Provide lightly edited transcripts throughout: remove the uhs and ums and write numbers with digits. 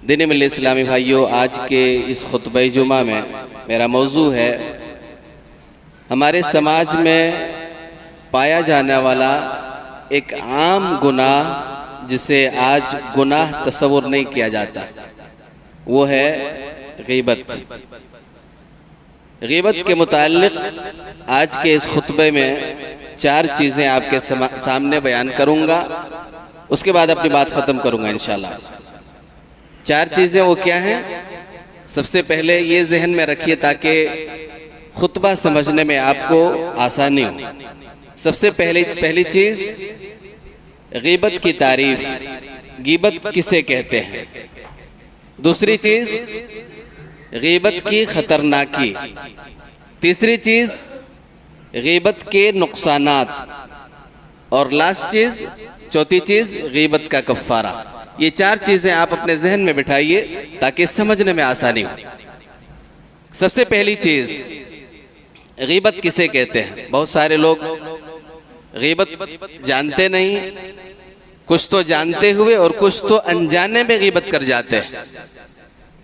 दीन मिल्लत इस्लामी भाइयों, आज के इस खुतबे जुमा में मेरा मौजू है हमारे समाज में पाया जाने वाला एक आम गुनाह जिसे आज गुनाह तस्वुर नहीं किया जाता, वो है ग़ीबत। ग़ीबत के मुताल्लिक़ आज के इस खुतबे में 4 चीज़ें आपके सामने बयान करूँगा, उसके बाद अपनी बात ख़त्म करूँगा इंशाल्लाह। 4 चीज़ें वो क्या हैं? सबसे पहले ये जहन में रखिए ताकि खुतबा समझने में आपको आसानी हो। सबसे पहली चीज़ ग़ीबत की तारीफ़, ग़ीबत किसे कहते हैं। दूसरी चीज़ ग़ीबत की ख़तरनाकी। तीसरी चीज़ ग़ीबत के नुक़सानात। और लास्ट चीज़, चौथी चीज़ ग़ीबत का कफ़ारा। ये 4 चीज़ें आप अपने जहन में बिठाइए ताकि समझने में आसानी हो। सबसे पहली चीज़ ग़ीबत किसे कहते हैं। बहुत सारे लोग ग़ीबत जानते नहीं, कुछ तो जानते हुए और कुछ तो अनजाने में ग़ीबत कर जाते हैं।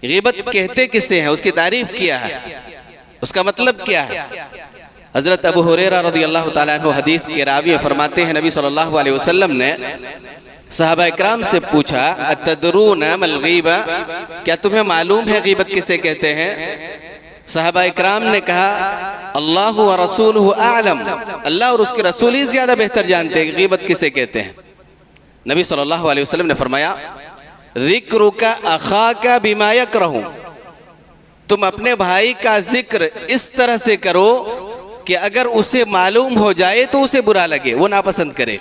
ग़ीबत कहते किसे हैं, उसकी तारीफ़ क्या है, उसका मतलब क्या है। हज़रत अबू हुरैरा रज़ियल्लाहु ताला अन्हु हदीस के रावी फरमाते हैं, नबी सल्लल्लाहु अलैहि वसल्लम ने सहाबा इकराम से पूछा, अतदरूना मल ग़ीबा, क्या तुम्हें मालूम है ग़ीबत किसे कहते हैं। सहाबा इकराम ने कहा, अल्लाह व रसूलुहु आलम, अल्लाह और उसके रसूल ही ज़्यादा बेहतर जानते हैं ग़ीबत किसे कहते हैं। नबी सल्लल्लाहु अलैहि वसल्लम ने फरमाया, ज़िक्रुका अख़ाका बिमा यकरहु, तुम अपने भाई का जिक्र इस तरह से करो कि अगर उसे मालूम हो जाए तो उसे बुरा लगे, वो नापसंद करे।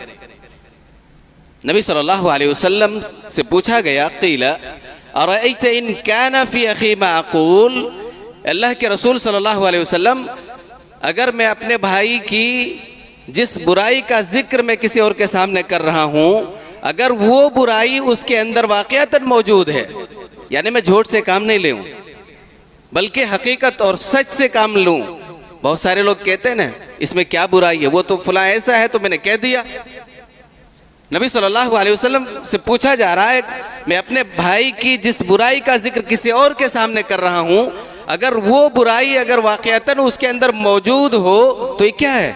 नबी सल्लल्लाहु अलैहि वसल्लम से पूछा गया, क़ीला अरअयत इन काना फ़ी अख़ी मा अक़ूल, अल्लाह के रसूल सल्लल्लाहु अलैहि वसल्लम, अगर मैं अपने भाई की जिस बुराई का जिक्र मैं किसी और के सामने कर रहा हूँ, अगर वो बुराई उसके अंदर वाक़अतन मौजूद है, यानी मैं झूठ से काम नहीं लूँ बल्कि हकीकत और सच से काम लूँ। बहुत सारे लोग कहते हैं ना, इसमें क्या बुराई है, वो तो फलां ऐसा है तो मैंने कह दिया। नबी सल्लल्लाहु अलैहि वसल्लम से पूछा जा रहा है, मैं अपने भाई की जिस बुराई का जिक्र किसी और के सामने कर रहा हूँ, अगर वो बुराई अगर वाक़अतन उसके अंदर मौजूद हो तो ये क्या है।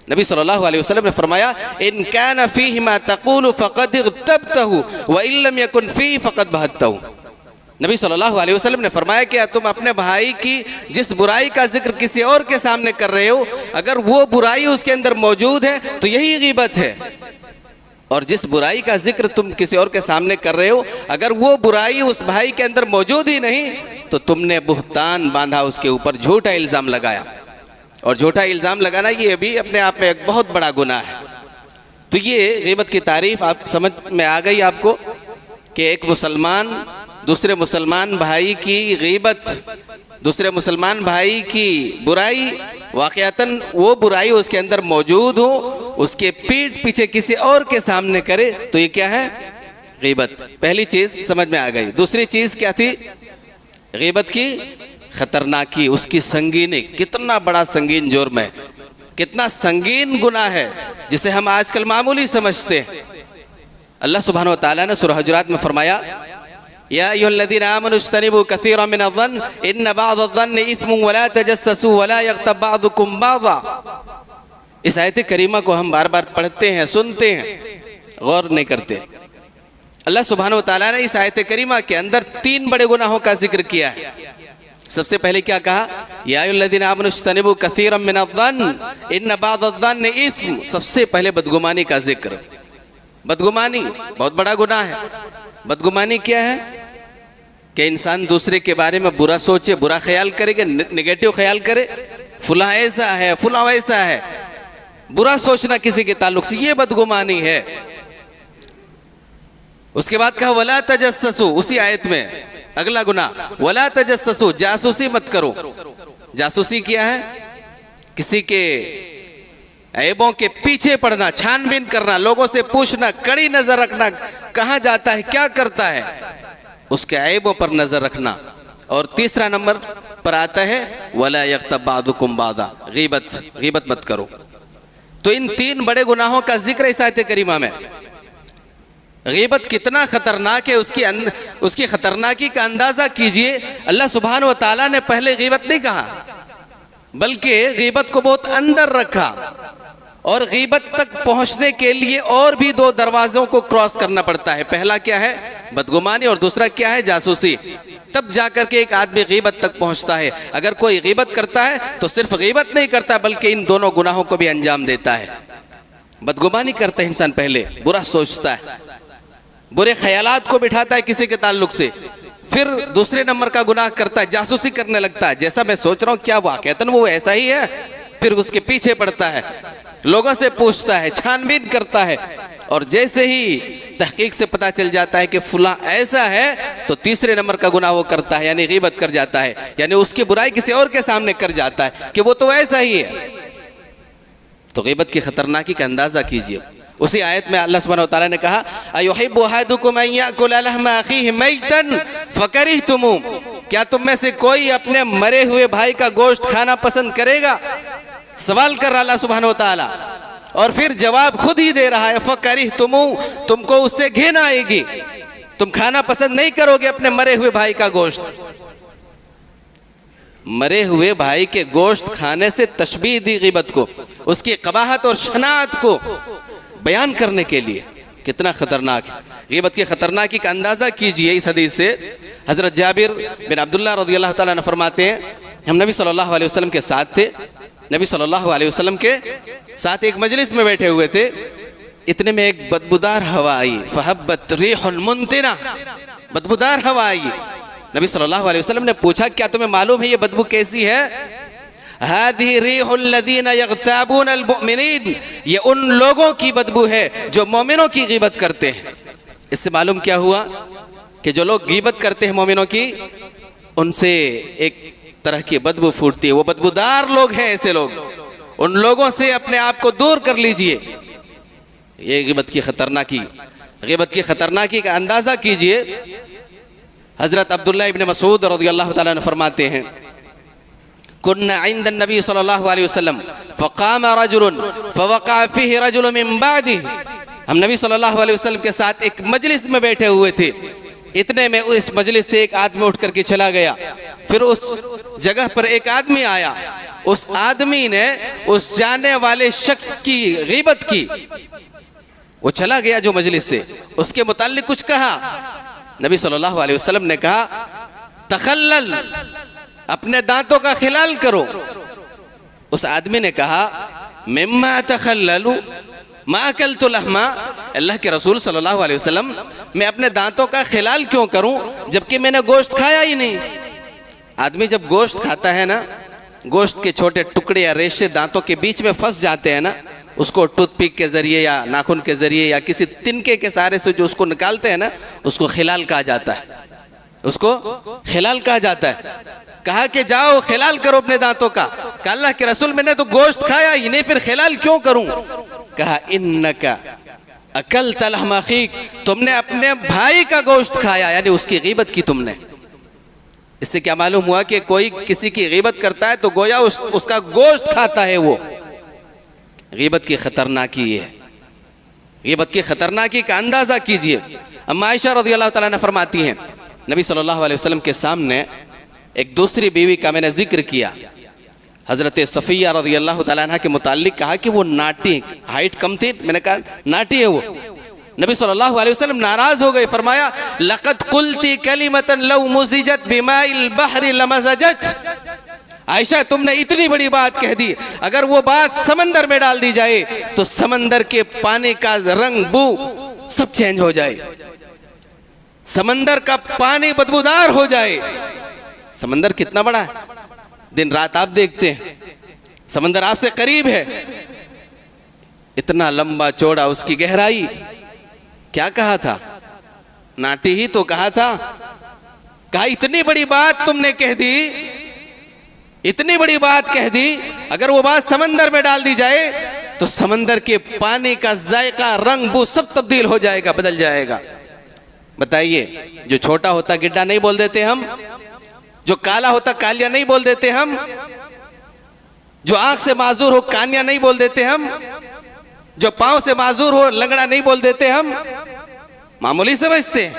नबी सल्लल्लाहु अलैहि वसल्लम ने फरमाया, इन काना फ़ीहि मा तक़ूलु फ़क़द इग़्तबतहु व इन लम यकुन फ़ीहि फ़क़द बहतहु। नबी सल्लल्लाहु अलैहि वसल्लम ने फरमाया कि तुम अपने भाई की जिस बुराई का जिक्र किसी और के सामने कर रहे हो, अगर वो बुराई उसके अंदर मौजूद है तो यही ग़ीबत है। और जिस बुराई का जिक्र तुम किसी और के सामने कर रहे हो, अगर वो बुराई उस भाई के अंदर मौजूद ही नहीं तो तुमने बुहतान बांधा, उसके ऊपर झूठा इल्ज़ाम लगाया। और झूठा इल्ज़ाम लगाना ये भी अपने आप में एक बहुत बड़ा गुनाह है। तो ये ग़ीबत की तारीफ़ आप समझ में आ गई आपको कि एक मुसलमान दूसरे मुसलमान भाई की ग़ीबत, दूसरे मुसलमान भाई की बुराई, वाक़अतन वो बुराई उसके अंदर मौजूद हो, उसके पीठ पीछे किसी और के सामने करे तो ये क्या है, ग़ीबत। पहली चीज़ समझ में आ गई। दूसरी चीज़ क्या थी, ग़ीबत की ख़तरनाकी, उसकी संगीनी, कितना बड़ा संगीन जुर्म है, कितना संगीन गुनाह है जिसे हम आजकल मामूली समझते हैं। अल्लाह सुब्हानहु व तआला ने सूरह हुजुरात में फरमाया, या अय्युहल्लज़ीना आमनू इज्तनिबू कसीरन मिनज़्ज़न्न इन्न बअज़-ज़न्नि इस्मुन वला तजस्ससू वला यग़्तब बअज़ुकुम बअज़ा। इस आयत करीमा को हम बार बार पढ़ते हैं, सुनते हैं, गौर नहीं करते। अल्लाह सुब्हानहु व तआला ने इस आयत करीमा के अंदर 3 बड़े गुनाहों का जिक्र किया है। सबसे पहले क्या कहा, या अय्युहल्लज़ीना आमनू इज्तनिबू कसीरन मिनज़्ज़न्न इन्न बअज़-ज़न्नि इस्म। सबसे पहले बदगुमानी का जिक्र। बदगुमानी बहुत बड़ा गुनाह है। बदगुमानी क्या है कि इंसान दूसरे के बारे में बुरा सोचे, बुरा ख्याल करेगा, नेगेटिव ख्याल करे, फुला ऐसा है, फुला वैसा है, बुरा सोचना किसी के ताल्लुक से, ये बदगुमानी है। उसके बाद कहा वला तजस्ससू, उसी आयत में अगला गुनाह, वला तजस्ससू, जासूसी मत करो। जासूसी क्या है, किसी के ऐबों के पीछे पड़ना, छानबीन करना, लोगों से पूछना, कड़ी नजर रखना, कहाँ जाता है, क्या करता है, उसके ऐबों पर नजर रखना। और तीसरा नंबर पर आता है वला यग़्तब बअज़ुकुम बअज़ा, ग़ीबत मत करो। तो इन 3 बड़े गुनाहों का जिक्र इस आयत करीमा में। गीबत कितना खतरनाक है, उसकी खतरनाकी का अंदाजा कीजिए। अल्लाह सुब्हान व तआला ने पहले गीबत नहीं कहा, बल्कि गीबत को बहुत अंदर रखा, और गीबत तक पहुंचने के लिए और भी दो दरवाजों को क्रॉस करना पड़ता है। पहला क्या है? बदगुमानी, और दूसरा क्या है? जासूसी। तब जाकर के एक आदमी गीबत तक पहुंचता है। अगर कोई गीबत करता है तो सिर्फ गीबत नहीं करता, बल्कि इन दोनों गुनाहों को भी अंजाम देता है। बदगुमानी करता है इंसान, पहले बुरा सोचता है, बुरे ख्यालात को बिठाता है किसी के ताल्लुक से, फिर दूसरे नंबर का गुनाह करता है, जासूसी करने लगता है। जैसा मैं सोच रहा हूँ क्या वाकईतन वो ऐसा ही है? फिर उसके पीछे पड़ता है, लोगों से पूछता है, छानबीन करता है, और जैसे ही तहकीक से पता चल जाता है कि फुला ऐसा है, तो तीसरे नंबर का गुनाह वो करता है, यानी गीबत कर जाता है, यानी उसकी बुराई किसी और के सामने कर जाता है कि वो तो ऐसा ही है। तो गीबत की खतरनाकी का अंदाजा कीजिए। उसी आयत में अल्लाह सुब्हानहू व तआला ने कहा, अयुहिब्बु अहदुकुम अन याकुल लहमा अखीहि मैतन फकरिहतुमू, क्या तुम में से कोई अपने मरे हुए भाई का गोश्त खाना पसंद करेगा? सवाल कर रहा अल्लाह सुब्हानहू व तआला, और फिर जवाब खुद ही दे रहा है, फकरिहतुमू, तुमको उससे घिन आएगी, तुम खाना पसंद नहीं करोगे अपने मरे हुए भाई का गोश्त। मरे हुए भाई के गोश्त खाने से तशबीह दी गीबत को, उसकी कबाहत और शनाअत को बयान करने के लिए। कितना खतरनाक है। गीबत की खतरनाकी का अंदाजा कीजिए इस हदीस से। हजरत जाबिर बिन अब्दुल्लाह रज़ियल्लाहु ताला अन्हु फरमाते हैं, हम नबी सल्लल्लाहु अलैहि वसल्लम के साथ थे, नबी सल्लल्लाहु अलैहि वसल्लम के साथ एक मजलिस में बैठे हुए थे। इतने में एक बदबूदार हवा आई, फहब्बत रिहुन मुंतिना, बदबूदार हवा आई। नबी सल्लल्लाहु अलैहि वसल्लम ने पूछा, क्या तुम्हें मालूम है ये बदबू कैसी है? हादिही रिहुल लदीना यग़्ताबून अल मुमिनीन, ये उन लोगों की बदबू है जो मोमिनों की गीबत करते हैं। इससे मालूम क्या हुआ कि जो लोग गीबत करते हैं मोमिनों की, उनसे एक तरह की बदबू फूटती है। वो बदबूदार लोग हैं, ऐसे लोग, उन लोगों से अपने आप को दूर कर लीजिए। ये गीबत की खतरनाकी का अंदाजा कीजिए। हजरत अब्दुल्लाह इब्न मसूद रज़ियल्लाहु ताला अन्हु फरमाते हैं, कुन्ना इंद नबी सल्लल्लाहु अलैहि वसल्लम फ़क़ाम रजुलन फ़वक़अ फ़ीहि रजुलन मिन बादिही, हम नबी सल्लल्लाहु अलैहि वसल्लम के साथ एक मजलिस में बैठे हुए थे। इतने में इस मजलिस से एक आदमी उठ करके चला गया। फिर उस जगह पर एक आदमी आया, उस आदमी ने उस जाने वाले शख्स की गीबत की। वो चला गया जो मजलिस से, उसके मुताल्लिक कुछ कहा। नबी सल्लल्लाहु अलैहि वसल्लम ने कहा, तखल्लल, अपने दांतों का खिलाल करो। उस आदमी ने कहा, मिम्मा तखल्ललु मा अकलतु लहमा, अल्लाह के रसूल सल्लल्लाहु अलैहि वसल्लम, मैं अपने दांतों का खिलाल क्यों करूं जबकि मैंने गोश्त खाया ही नहीं। आदमी जब गोश्त खाता है ना, गोश्त के छोटे टुकड़े या रेशे दांतों के बीच में फंस जाते हैं ना, उसको टूथपिक के जरिए या नाखून के जरिए या किसी तिनके के सहारे से जो उसको निकालते हैं ना, उसको खिलाल कहा जाता है, उसको खिलाल कहा जाता है। कहा कि जाओ खिलाल करो अपने दांतों का। कहा अल्लाह के रसूल मैंने तो गोश्त खाया ही नहीं, फिर खिलाल क्यों करूं? कहा इन्नका अकलत लहम अखीक, तुमने अपने भाई का गोश्त खाया, यानी उसकी गीबत की तुमने। इससे क्या मालूम हुआ कि कोई किसी की गीबत करता है तो गोया उसका गोश्त खाता है। वो गीबत की खतरनाकी है। गीबत की खतरनाकी का अंदाजा कीजिए। अम्मा आयशा रज़ियल्लाहु ताला अन्हा फरमाती हैं, नबी सल्लल्लाहु अलैहि वसल्लम के सामने एक दूसरी बीवी का मैंने जिक्र किया, हजरत सफ़िया रज़ियल्लाहु ताला अन्हा के मुताल्लिक कहा कि वो नाटी, हाइट कम थी, मैंने कहा नाटी है वो। नबी सल्लल्लाहु अलैहि वसल्लम नाराज हो गए, फरमाया लक़द क़ुल्ती कलिमतन लौ मुज़िजत बिमाइल बहरि लमज़जत, आयशा तुमने इतनी बड़ी बात कह दी, अगर वो बात समंदर में डाल दी जाए तो समंदर के पानी का रंग बू सब चेंज हो जाए, समंदर का पानी बदबूदार हो जाए। समंदर कितना बड़ा है, दिन रात आप देखते हैं, समंदर आपसे करीब है, इतना लंबा चौड़ा, उसकी गहराई। क्या कहा था? नाटी ही तो कहा था। कहा इतनी बड़ी बात तुमने कह दी, इतनी बड़ी बात कह दी, अगर वो बात समंदर में डाल दी जाए तो समंदर के पानी का जायका, रंग, बू सब तब्दील हो जाएगा, बदल जाएगा। बताइए, जो छोटा होता गिड्डा नहीं बोल देते हम, जो काला होता कालिया नहीं बोल देते हम, जो आंख से माजूर हो कानिया नहीं बोल देते हम, जो पांव से माजूर हो लंगड़ा नहीं बोल देते हम। मामूली समझते हैं।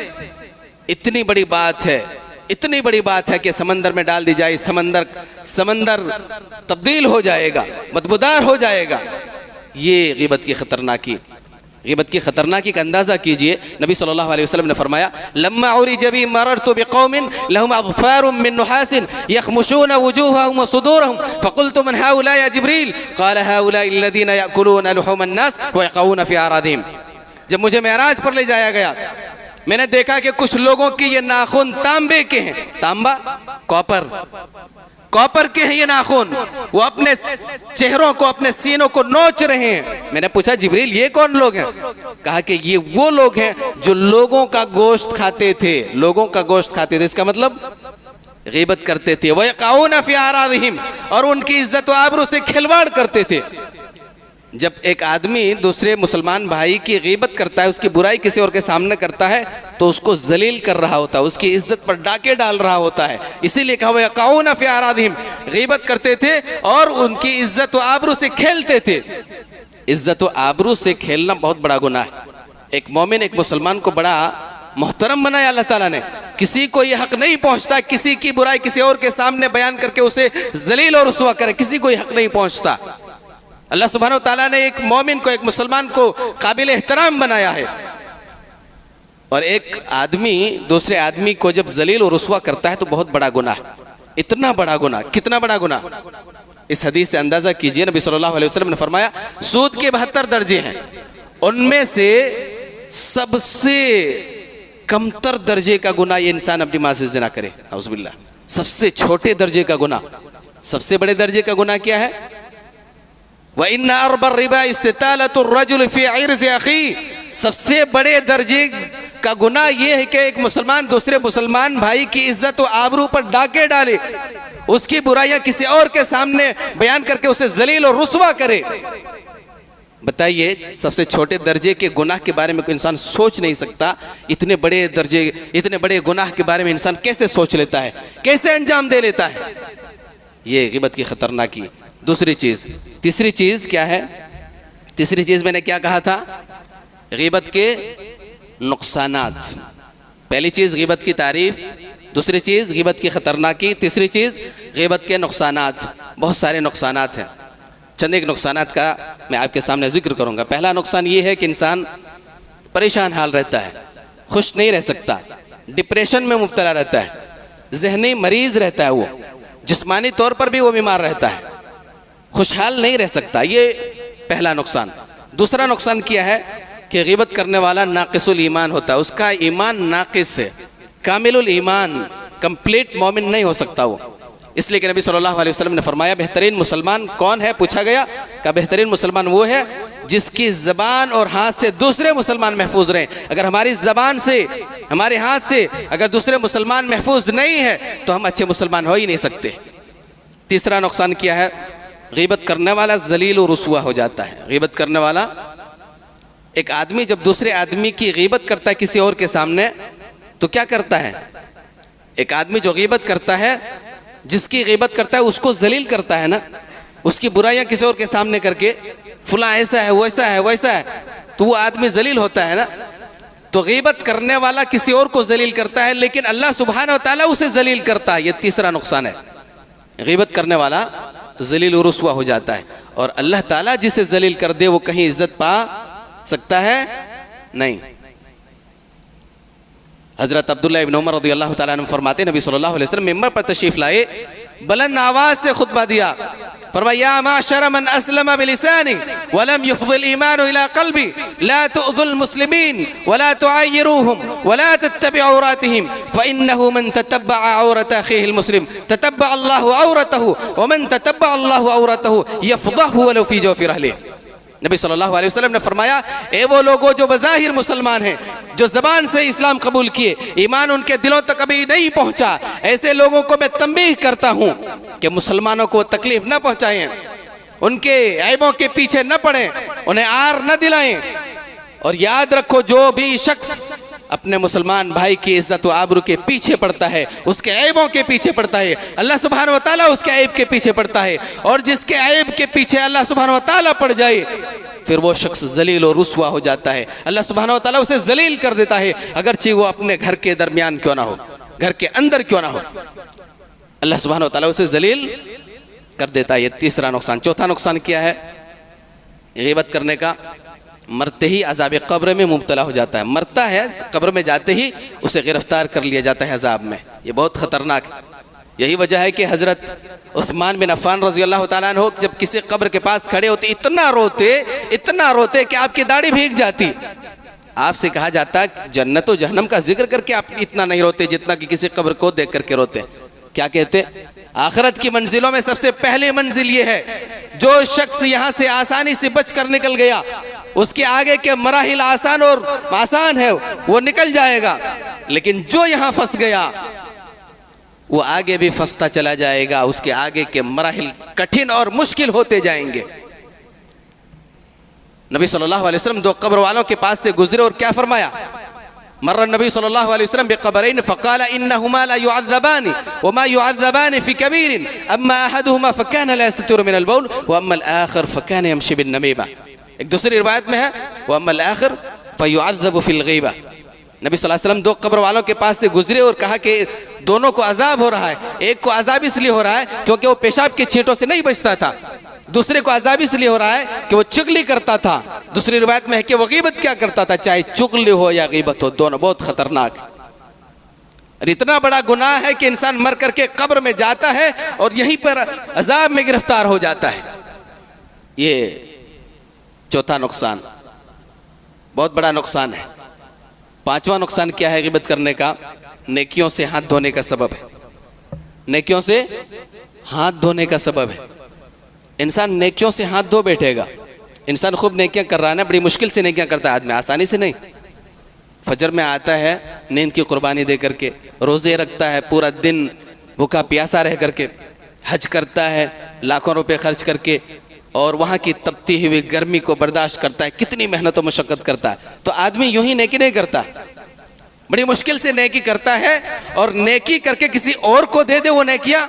इतनी बड़ी बात है, इतनी बड़ी बात है कि समंदर में डाल दी जाए, समंदर तब्दील हो जाएगा, बदबूदार हो जाएगा। ये ग़ीबत की खतरनाकी का अंदाज़ा कीजिए। नबी सल्लल्लाहु अलैहि वसल्लम ने फरमाया, लम्मा उरिज बी मररतु बिक़ौमिन लहुम अग़फ़ारुम मिन नुहासिन यख़मुशून वुजूहहुम व सुदूरहुम फ़क़ुल्तु मन हाउला या जिब्रील क़ाल हाउलाइ अल्लज़ीना यअकुलून लुहुमन नास व यक़ऊन फ़ी अरादिहिम। जब मुझे मेराज पर ले जाया गया, मैंने देखा कि कुछ लोगों की ये नाखून तांबे के हैं, तांबा कॉपर के हैं ये नाखून, वो अपने चेहरों को, अपने सीनों को नोच रहे हैं। मैंने पूछा, जिब्रील ये कौन लोग हैं? कहा कि ये वो लोग हैं जो लोगों का गोश्त खाते थे। इसका मतलब ग़ीबत करते थे। वह यक़ऊन फ़ी अरादिहिम, और उनकी इज्जत व आबरू से खिलवाड़ करते थे। जब एक आदमी दूसरे मुसलमान भाई की ग़ीबत करता है, उसकी बुराई किसी और के सामने करता है, तो उसको जलील कर रहा होता है, उसकी इज्जत पर डाके डाल रहा होता है। इसीलिए कहा वह यक़ऊन फ़ी अरादिहिम, ग़ीबत करते थे और उनकी इज्जत व आबरू से खेलते थे। इज्जत व आबरू से खेलना बहुत बड़ा गुनाह है। एक मोमिन एक मुसलमान को बड़ा मोहतरम बनाया अल्लाह ताला ने। किसी को यह हक नहीं पहुँचता किसी की बुराई किसी और के सामने बयान करके उसे जलील और रुसवा करे, किसी को यह हक नहीं पहुँचता। अल्लाह सुब्हानहू व तआला ने एक मोमिन को, एक मुसलमान को काबिल एहतराम बनाया है। और एक आदमी दूसरे आदमी को जब जलील और रुसवा करता है तो बहुत बड़ा गुनाह, इतना बड़ा गुनाह, कितना बड़ा गुनाह। इस हदीस से अंदाज़ा कीजिए, नबी सल्लल्लाहु अलैहि वसल्लम ने फरमाया, सूद के 72 दर्जे हैं, उनमें से सबसे कमतर दर्जे का गुनाह ये इंसान अपनी माँ से ज़िना करे, औज़ुबिल्लाह। सबसे छोटे दर्जे का गुनाह। सबसे बड़े दर्जे का गुनाह क्या है? व इन्ना अरबर रिबा इस्तितालतुर रजुल फी इर्ज़ि अखी। सबसे बड़े दर्जे का गुनाह यह है कि एक मुसलमान दूसरे मुसलमान भाई की इज्जत व आबरू पर डाके डाले, उसकी बुराइयां किसी और के सामने बयान करके उसे जलील और रुसवा करे। बताइए, सबसे छोटे दर्जे के गुनाह के बारे में कोई इंसान सोच नहीं सकता। इतने बड़े दर्जे, इतने बड़े गुनाह के बारे में इंसान कैसे सोच लेता है, कैसे अंजाम दे लेता है? ये ग़ीबत की खतरनाकी। दूसरी चीज़, तीसरी चीज़ क्या है? तीसरी चीज़ मैंने क्या कहा था? ग़ीबत के नुकसानात। पहली चीज़ ग़ीबत की तारीफ़, दूसरी चीज़ ग़ीबत की खतरनाकी, तीसरी चीज़ ग़ीबत के नुकसानात। बहुत सारे नुकसानात हैं, चंद एक नुकसानात का मैं आपके सामने जिक्र करूँगा। पहला नुकसान ये है कि इंसान परेशान हाल रहता है, खुश नहीं रह सकता, डिप्रेशन में मुब्तला रहता है, ज़हनी मरीज़ रहता है, वो जिस्मानी तौर पर भी वो बीमार रहता है, खुशहाल नहीं रह सकता। ये पहला नुकसान। दूसरा नुकसान क्या है कि ग़ीबत करने वाला नाक़िसुल ईमान होता है, उसका ईमान नाक़िस है, कामिलुल ईमान, कंप्लीट मोमिन नहीं हो सकता वो। इसलिए कि नबी सल्लल्लाहु अलैहि वसल्लम ने फरमाया, बेहतरीन मुसलमान कौन है? पूछा गया, का बेहतरीन मुसलमान वो है जिसकी ज़बान और हाथ से दूसरे मुसलमान महफूज रहें। अगर हमारी ज़बान से, हमारे हाथ से अगर दूसरे मुसलमान महफूज नहीं है तो हम अच्छे मुसलमान हो ही नहीं सकते। तीसरा नुकसान क्या है? ग़ीबत करने वाला जलील और रुसवा हो जाता है। ग़ीबत करने वाला, एक आदमी जब दूसरे आदमी की ग़ीबत करता है किसी और के सामने, तो क्या करता है? एक आदमी जो ग़ीबत करता है, जिसकी ग़ीबत करता है उसको जलील करता है ना, उसकी बुराइयां किसी और के सामने करके, फुला ऐसा है, वैसा है, वैसा है, तो वो आदमी जलील होता है ना। तो ग़ीबत करने वाला किसी और को जलील करता है, लेकिन अल्लाह सुब्हानहू व तआला उसे जलील करता है। ये तीसरा नुकसान है। ग़ीबत करने वाला जलील और रुसवा हो जाता है, और अल्लाह ताला जिसे जलील कर दे वो कहीं इज्जत पा सकता है? नहीं। हज़रत अब्दुल्ला इब्न उमर रज़ियल्लाहु ताला अन्हु फरमाते, नबी सल्लल्लाहु अलैहि वसल्लम मिंबर पर तशरीफ लाए, बुलंद आवाज से खुतबा दिया, फरमाया, या माशर मन अस्लम बिलिसानी वलम युफ़ज़िल ईमानु इला क़ल्बी ला तुअज़ुल मुस्लिमीन वला तुआयिरूहुम वला तत्तबिउ औरातिहिम फ़इन्नहु मन ततब्बअ औरत अख़ीहिल मुस्लिम ततब्बअ अल्लाहु औरतहु व मन ततब्बअ अल्लाहु औरतहु यफ़ज़हु वलौ फ़ी जौफ़ि रहलिह। नबी सल्लल्लाहु अलैहि वसल्लम ने फरमाया, ए वो लोगों जो बज़ाहिर मुसलमान हैं, जो ज़बान से इस्लाम कबूल किए, ईमान उनके दिलों तक कभी नहीं पहुँचा, ऐसे लोगों को मैं तंबीह करता हूँ कि मुसलमानों को तकलीफ न पहुँचाएं, उनके ऐबों के पीछे न पड़ें, उन्हें आर न दिलाएं। और याद रखो, जो भी शख्स अपने मुसलमान भाई की इज्जत व आबरू के पीछे पड़ता है, उसके ऐबों के पीछे पड़ता है, अल्लाह सुब्हानहू व तआला उसके ऐब के पीछे पड़ता है। और जिसके ऐब के पीछे अल्लाह सुब्हानहू व तआला पड़ जाए, फिर वो शख्स जलील और रुस्वा हो जाता है। अल्लाह सुब्हानहू व तआला उसे जलील कर देता है, अगरचे वो अपने घर के दरमियान क्यों ना हो, घर के अंदर क्यों ना हो, अल्लाह सुब्हानहू व तआला उसे जलील कर देता है। ये तीसरा नुकसान। चौथा नुकसान क्या है ग़ीबत करने का? मरते ही अज़ाब कब्र में मुब्तला हो जाता है। मरता है, कब्र में जाते ही उसे गिरफ्तार कर लिया जाता है अज़ाब में। ये बहुत ख़तरनाक है। यही वजह है कि हज़रत उस्मान बिन अफ़्फ़ान रज़ी अल्लाह तआला अन्हु जब किसी कब्र के पास खड़े होते इतना रोते कि आपकी दाढ़ी भीग जाती। आपसे कहा जाता जन्नत और जहन्नम का जिक्र करके आप इतना नहीं रोते जितना कि किसी कब्र को देख करके रोते। क्या कहते? आखिरत की मंजिलों में सबसे पहली मंजिल ये है, जो शख्स यहाँ से आसानी से बच कर निकल गया उसके आगे के मराहिल आसान है, वो निकल जाएगा। लेकिन जो यहाँ फंस गया वो आगे भी फंसता चला जाएगा, उसके आगे के मराहिल कठिन और मुश्किल होते जाएंगे। नबी सल्लल्लाहु अलैहि वसल्लम दो कब्र वालों के पास से गुजरे और क्या फरमाया? मर्र नबी सल्लल्लाहु अलैहि वसल्लम बिक़ब्रैन फ़क़ाल इन्नहुमा ला युअज़्ज़बान वमा युअज़्ज़बान फ़ी कबीर अम्मा अहदुहुमा फ़कान ला यस्ततिरु मिनल बौल व अम्मा अल-आख़िर फ़कान यमशी बिन नमीमा। एक दूसरी रिवायत में है व अम्मा अल-आख़िर फ़युअज़्ज़बु फ़िल ग़ीबा। नबी सल्लल्लाहु अलैहि वसल्लम दो कब्र वालों के पास से गुजरे और कहा कि दोनों को अजाब हो रहा है। एक को अजाब इसलिए हो रहा है क्योंकि वो पेशाब के छींटों से नहीं बचता था, दूसरे को अजाब इसलिए हो रहा है कि वो चुगली करता था। दूसरी रिवायत में है कि वो गीबत क्या करता था, चाहे चुगली हो या गीबत हो, दोनों बहुत खतरनाक। और इतना बड़ा गुनाह है कि इंसान मर करके कब्र में जाता है और यहीं पर अजाब में गिरफ्तार हो जाता है। ये चौथा नुकसान, बहुत बड़ा नुकसान है। पांचवा नुकसान क्या है गीबत करने का? नेकियों से हाथ धोने का सबब है। नेकियों से हाथ धोने का सबब है। इंसान नेकियों से हाथ धो बैठेगा। इंसान खूब नेकियां कर रहा है ना, बड़ी मुश्किल से नेकियां करता है आदमी, आसानी से नहीं। फजर में आता है नींद की कुर्बानी दे करके, रोज़े रखता है पूरा दिन भूखा प्यासा रह करके, हज करता है लाखों रुपए खर्च करके, और वहाँ की तपती हुई गर्मी को बर्दाश्त करता है, कितनी मेहनत और मशक्क़त करता है। तो आदमी यूं ही नेकी नहीं करता, बड़ी मुश्किल से नेकी करता है। और नेकी करके किसी और को दे दे वो नेकियां,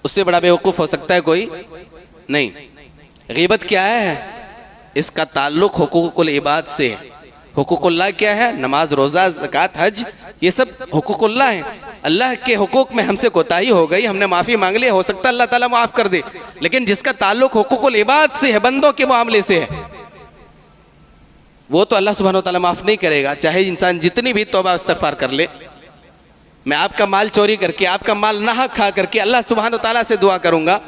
उससे बड़ा बेवकूफ़ हो सकता है कोई नहीं। गीबत क्या है? इसका ताल्लुक हुकूकुल इबाद से है। हुकूकुल्लाह क्या है? नमाज, रोज़ा, ज़कात, हज, ये सब हुकूकुल्लाह हैं। अल्लाह के हुकूक में हमसे कोताही हो गई, हमने माफ़ी मांग ली, हो सकता है अल्लाह ताला माफ़ कर दे। लेकिन जिसका ताल्लुक हुकूकुल इबाद से है, बंदों के मामले से है, वो तो अल्लाह सुब्हानहू व तआला माफ़ नहीं करेगा, चाहे इंसान जितनी भी तौबा इस्तग़फ़ार कर ले। मैं आपका माल चोरी करके, आपका माल नाहक खा करके अल्लाह सुब्हानहू व तआला से दुआ करूँगा,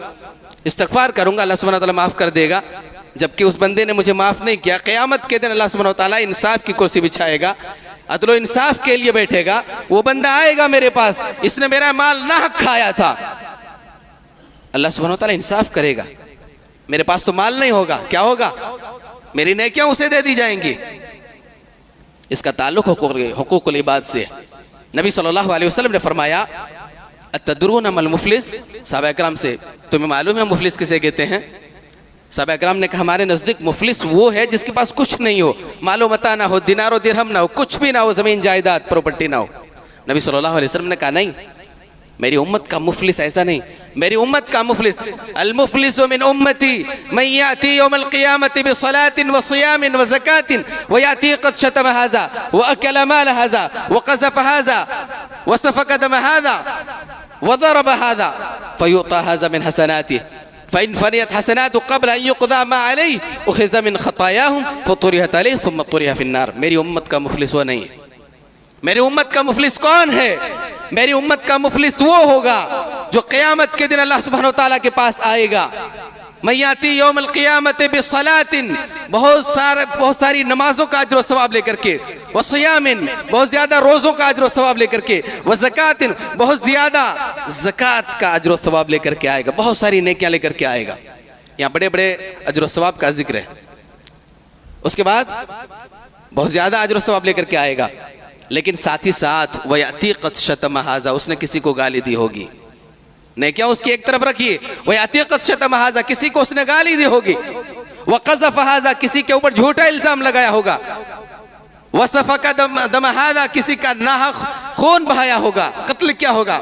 इस्तग़फ़ार करूँगा, अल्लाह सुब्हानहू व तआला माफ़ कर देगा। जबकि उस बंदे ने मुझे माफ़ नहीं किया, क़यामत के दिन अल्लाह सुब्हानहू व तआला इंसाफ की कुर्सी बिछाएगा, अदल व इंसाफ के लिए बैठेगा। वो बंदा आएगा मेरे पास, इसने मेरा माल नाहक खाया था, अल्लाह सुब्हानहू व तआला इंसाफ करेगा। मेरे पास तो माल नहीं होगा, क्या होगा? मेरी नेकियां उसे दे दी जाएंगी। इसका ताल्लुक हुकूकुल इबाद से। नबी सल्लल्लाहु अलैहि वसल्लम ने फरमाया अतदरून मल मुफलिस, सहाबा इकराम से तुम्हें मालूम है मुफलिस किसे कहते हैं? सहाबा इकराम ने कहा हमारे नज़दीक मुफलिस वो है जिसके पास कुछ नहीं हो, मालो मता ना हो, दिनारो दिरहम ना हो, कुछ भी ना हो, ज़मीन जायदाद प्रॉपर्टी ना हो। नबी सल्लल्लाहु अलैहि वसल्लम ने कहा नहीं, मेरी उम्मत का मुफलिस ऐसा नहीं। मेरी उम्मत का मुफलिस, अल मुफलिसु मिन उम्मती मन याती यौमल क़ियामति बिस्सलातिन व सियामिन व ज़कातिन व याती क़द शतम हाज़ा व अकल माल हाज़ा व क़ज़फ़ हाज़ा व सफ़क दम हाज़ा व ज़रब हाज़ा फ़युअता हाज़ा मिन हसनातिही फ़इन फ़नियत हसनातु क़ब्ल अन युक़ज़ा मा अलैहि उख़िज़ मिन ख़तायाहुम फ़तुरिहत अलैहि सुम्मा तुरिह फ़िन्नार। मेरी उम्मत का मुफलिस वो नहीं। मेरी उम्मत का मुफलिस कौन है? मेरी उम्मत का मुफलिस वो होगा जो क़यामत के दिन अल्लाह सुब्हानहू व तआला के पास आएगा। मय्याती यौमल क़ियामति बिस्सलातिन, बहुत सारी नमाजों का अज्र व सवाब लेकर के, व सियामिन, बहुत ज़्यादा रोज़ों का अज्र व सवाब लेकर के, व ज़कातिन, बहुत ज़्यादा ज़कात का अज्र व सवाब लेकर के आएगा, बहुत सारी नेकियां लेकर के आएगा। यहाँ बड़े बड़े अज्र व सवाब का जिक्र है। उसके बाद बहुत ज़्यादा अज्र व सवाब लेकर के आएगा, लेकिन साथ ही साथ वयाती क़द शतम हाज़ा, उसने किसी को गाली दी होगी। नेकियां उसकी एक तरफ रखिए, वयाती क़द शतम हाज़ा, किसी को उसने गाली दी होगी, व क़ज़फ़ हाज़ा, किसी के ऊपर झूठा इल्ज़ाम लगाया होगा, व सफ़क दम हाज़ा, किसी का नाहक खून बहाया होगा, कत्ल किया होगा,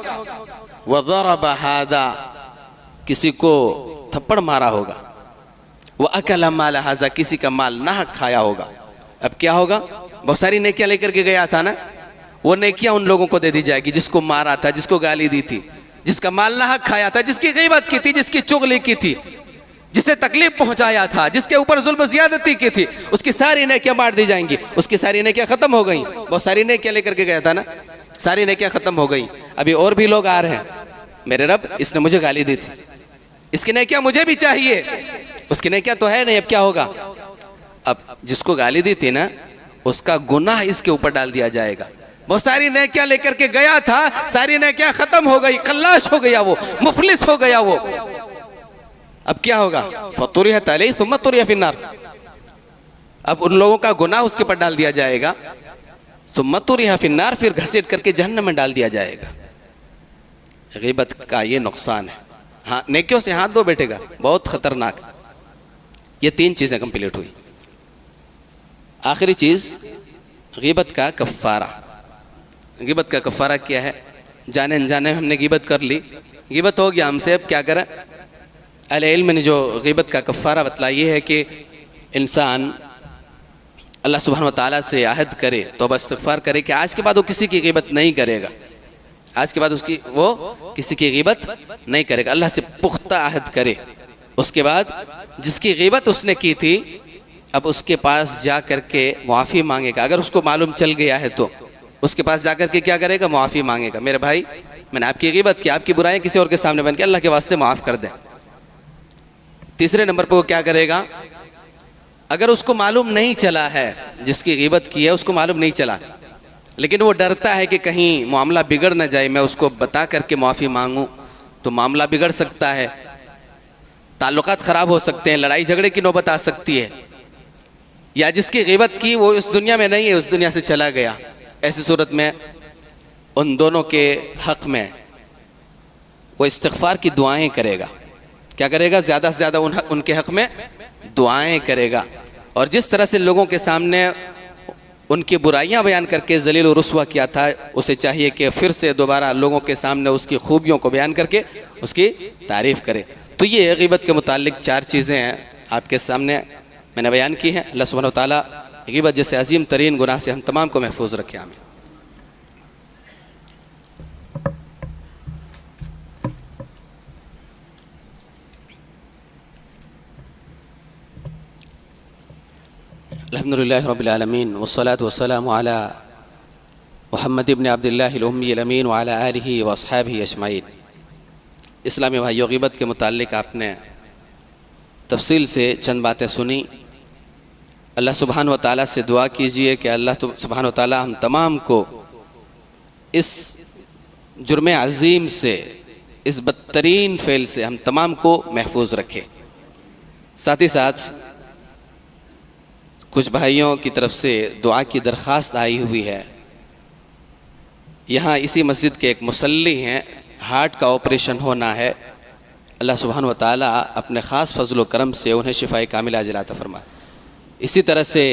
व ज़रब हाज़ा, किसी को थप्पड़ मारा होगा, वह अकल माल हाजा, किसी का माल नाहक खाया होगा। अब क्या होगा, बहुत सारी नेकियां लेकर के गया था ना, वो नेकियां उन लोगों को दे दी जाएगी जिसको मारा था, जिसको गाली दी थी, जिसका माल नाहक खाया था, जिसकी गीबत की थी, जिसकी चुगली की थी, जिसे तकलीफ पहुंचाया था, जिसके ऊपर जुल्म ज्यादती की थी, उसकी सारी नेकियां बांट दी जाएंगी। उसकी सारी नेकियां खत्म हो गई, बहुत सारी नेकियां लेकर के गया था ना, सारी नेकियां खत्म हो गई। अभी और भी लोग आ रहे हैं, मेरे रब इसने मुझे गाली दी थी, इसकी नेकियां मुझे भी चाहिए, उसकी नेकियां तो है नहीं, अब क्या होगा। अब जिसको गाली दी थी ना, उसका गुनाह इसके ऊपर डाल दिया जाएगा। बहुत सारी नेकियां लेकर के गया था, सारी नेकियां खत्म हो गई, खल्लाश हो गया, वो मुफलिस हो गया वो। अब क्या होगा, फतुरिया तले सुम्मा तुरिया फिन्नार। अब उन लोगों का गुनाह उसके ऊपर डाल दिया जाएगा, सुम्मा तुरिया फिन्नार, फिर घसीट करके जहन्नम में डाल दिया जाएगा। गीबत का ये नुकसान है। हाँ, नेकियों से हाथ धो बैठेगा, बहुत खतरनाक। ये तीन चीजें कंप्लीट हुई। आखिरी चीज गीबत का कफ़ारा। गीबत का कफ़ारा क्या है, जाने अनजाने हमने गीबत कर ली, गीबत हो गया हमसे, अब क्या करें। अहले इल्म ने जो गीबत का कफ़ारा बतलाया ये है कि इंसान अल्लाह सुब्हान व तआला से आहद करे, तौबा इस्तिग़फ़ार करे कि आज के बाद वो किसी की गीबत नहीं करेगा, आज के बाद वो किसी की गीबत नहीं करेगा। अल्लाह से पुख्ता आहद करे। उसके बाद जिसकी गीबत उसने की थी, अब उसके पास जा कर के मुआफ़ी मांगेगा। अगर उसको मालूम चल गया है तो उसके पास जा कर के क्या करेगा, मुआफ़ी मांगेगा। मेरे भाई, मैंने आपकी गीबत की, आपकी बुराइयां किसी और के सामने बन के, अल्लाह के वास्ते माफ़ कर दे। तीसरे नंबर पर वो क्या करेगा, अगर उसको मालूम नहीं चला है, जिसकी गीबत की है उसको मालूम नहीं चला, लेकिन वो डरता है कि कहीं मामला बिगड़ ना जाए, मैं उसको बता करके माफ़ी मांगूं तो मामला बिगड़ सकता है, ताल्लुकात ख़राब हो सकते हैं, लड़ाई झगड़े की नौबत आ सकती है, या जिसकी गीबत की वो इस दुनिया में नहीं है, उस दुनिया से चला गया। ऐसी सूरत में उन दोनों के हक़ में वो इस्तिग़फ़ार की दुआएं करेगा। क्या करेगा, ज़्यादा से ज़्यादा उनके हक़ में दुआएं करेगा। और जिस तरह से लोगों के सामने उनकी बुराइयां बयान करके ज़लील और रुस्वा किया था, उसे चाहिए कि फिर से दोबारा लोगों के सामने उसकी खूबियों को बयान करके उसकी तारीफ़ करे। तो ये गीबत के मुताल्लिक़ चार चीज़ें हैं आपके सामने मैंने बयान की हैं। अल्लाह सुब्हानहू व तआला गीबत जैसे अजीम तरीन गुनाह से हम तमाम को महफूज रखे। आमीन। अल्हम्दुलिल्लाहि रब्बिल आलमीन वस्सलातु वस्सलामु अला मुहम्मद इब्न अब्दिल्लाहिल उम्मिय्यिल अमीन व अला आलिहि व अस्हाबिहि अजमईन। इस्लामी भाइयों, गीबत के मुताल्लिक़ आपने तफसील से चंद बातें सुनी। अल्लाह सुब्हान व तआला से दुआ कीजिए कि अल्लाह सुब्हान व तआला हम तमाम को इस जुर्म अज़ीम से, इस बदतरीन फ़ेल से हम तमाम को महफूज रखे। साथ ही साथ कुछ भाइयों की तरफ से दुआ की दरख्वास्त आई हुई है। यहाँ इसी मस्जिद के एक मुसल्ली हैं, हार्ट का ऑपरेशन होना है। अल्लाह सुब्हान व तआला अपने ख़ास फजल व करम से उन्हें शिफाए कामिला अजल अता फरमाए। इसी तरह से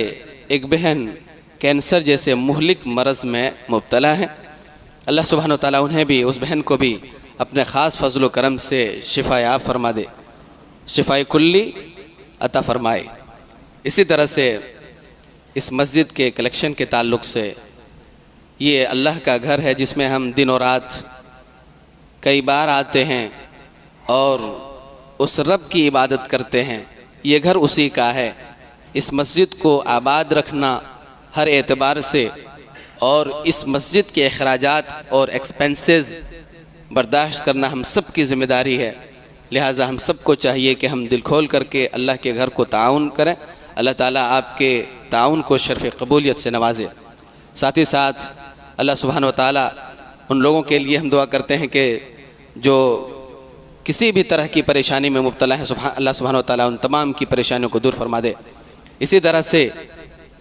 एक बहन कैंसर जैसे मुहलिक मरज़ में मुब्तला है। अल्लाह सुब्हान व तआला उन्हें भी, उस बहन को भी अपने ख़ास फजल व करम से शिफाए आप फरमा दे, शिफाए कुल्ली अता फरमाए। इसी तरह से इस मस्जिद के कलेक्शन के ताल्लुक़ से, ये अल्लाह का घर है जिसमें हम दिन और रात कई बार आते हैं और उस रब की इबादत करते हैं। ये घर उसी का है। इस मस्जिद को आबाद रखना हर एतबार से और इस मस्जिद के अखराजात और एक्सपेंसेस बर्दाश्त करना हम सब की ज़िम्मेदारी है। लिहाजा हम सब को चाहिए कि हम दिल खोल करके अल्लाह के घर को ताउन करें। अल्लाह ताला आपके ताउन को शर्फ़ कबूलियत से नवाजे। साथ ही साथ अल्लाह सुब्हान व तआला उन लोगों के लिए हम दुआ करते हैं कि जो किसी भी तरह की परेशानी में मुब्तला है, अल्लाह सुब्हान व तआला उन तमाम की परेशानियों को दूर फरमा दे। इसी तरह से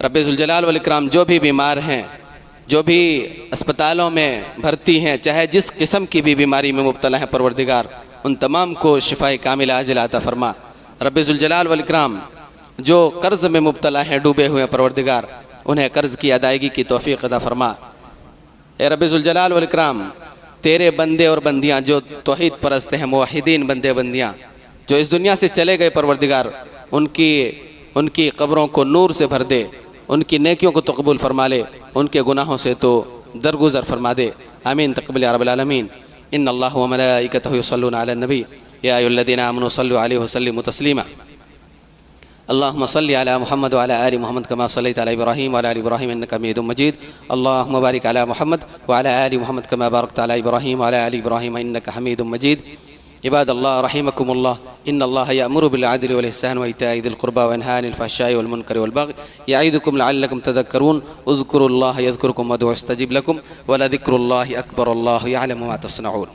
रब्बे ज़ुल जलाल वल इकराम जो भी बीमार हैं, जो भी अस्पतालों में भर्ती हैं, चाहे जिस किस्म की भी बीमारी में मुब्तला है, परवरदिगार उन तमाम को शिफाए कामिला अजल अता फरमा। रब्बे ज़ुल जलाल वल इकराम जो कर्ज़ में मुब्तला हैं, डूबे हुए हैं, परवरदिगार उन्हें कर्ज़ की अदायगी की तौफ़ीक़ अता फरमा। ए रब्बे ज़ुल जलाल वल इकराम, तेरे बंदे और बंदियाँ जो तौहीद परस्त हैं, मुवहिदीन बंदे बंदियाँ जो इस दुनिया से चले गए, परवरदिगार उनकी कब्रों को नूर से भर दे, उनकी नेकियों को तो कबूल फरमा ले, उनके गुनाहों से तो दरगुजर फरमा दे। आमीन तक़ब्बल या रब्बल आलमीन। इन्नल्लाह व मलाइकतहु युसल्लूना अलन नबी या अय्युहल्लज़ीना आमनू सल्लु अलैहि व सल्लिमू तस्लीमा। अल्लाहुम्मा सल्लि अला मुहम्मद व अला आलि मुहम्मद कमा सल्लैता अला इब्राहीम व अला आलि इब्राहीम इन्नका हमीदुम मजीद। अल्लाहुम्मा बारिक अला मुहम्मद व अला आलि मुहम्मद कमा बारकता अला इब्राहीम व अला आलि इब्राहीम इन्नका हमीदुम मजीद। इबादल्लाह रहिमकुमुल्लाह, इन्नल्लाह यअमुरु बिल अदलि वल इहसान व इताइ दिल कुर्बा व यनहा अनिल फहशाइ वल मुनकरि वल बग़य यअइदुकुम लअल्लकुम तज़क्करून। उज़्कुरुल्लाह यज़कुरुकुम वदऊहु यस्तजिब लकुम व लज़िक्रुल्लाहि अकबर। अल्लाहु यअलमु मा तस्नऊन।